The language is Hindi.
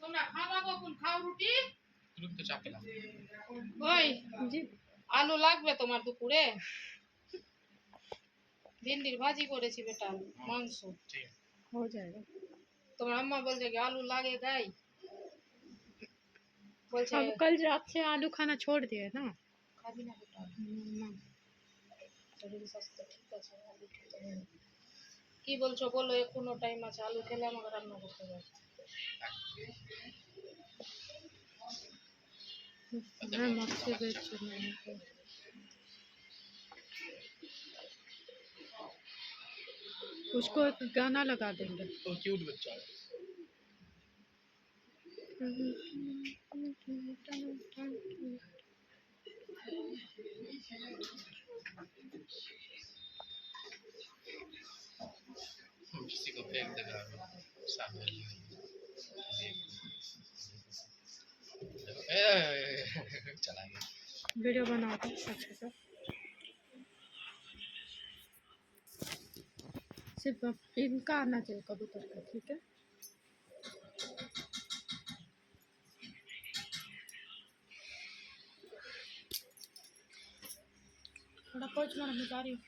তোমরা খাওয়া কখন খাও রুটি? তুমি তো চা পেলাম। ওই জি আলু লাগবে তোমার দুপুরে? भिंडी भाजी করেছি বেটা, মাংস ঠিক हो जाएगा। তোমার আম্মা বলছে कि आलू लगेगा ही, बोलছে अब कल रात से आलू खाना छोड़ दिए ना। খাবি না বেটা ना শরীর স্বাস্থ্য ঠিক আছে, আলু খেতে হবে। কি বলছো বলো, এখনো টাইম আছে, আলু খেলে আমাকে রান্না করতে হবে। मैं मक्खी बेच रही हूँ। उसको एक गाना लगा देंगे। तो क्यूट बच्चा है। किसी को फेंक देगा सामने चला गया। वीडियो बनाओ तो अच्छे से, सिर्फ इनका आना चाहिए कबूतर का, ठीक है। थोड़ा पहुँच मैं जा रही हूँ।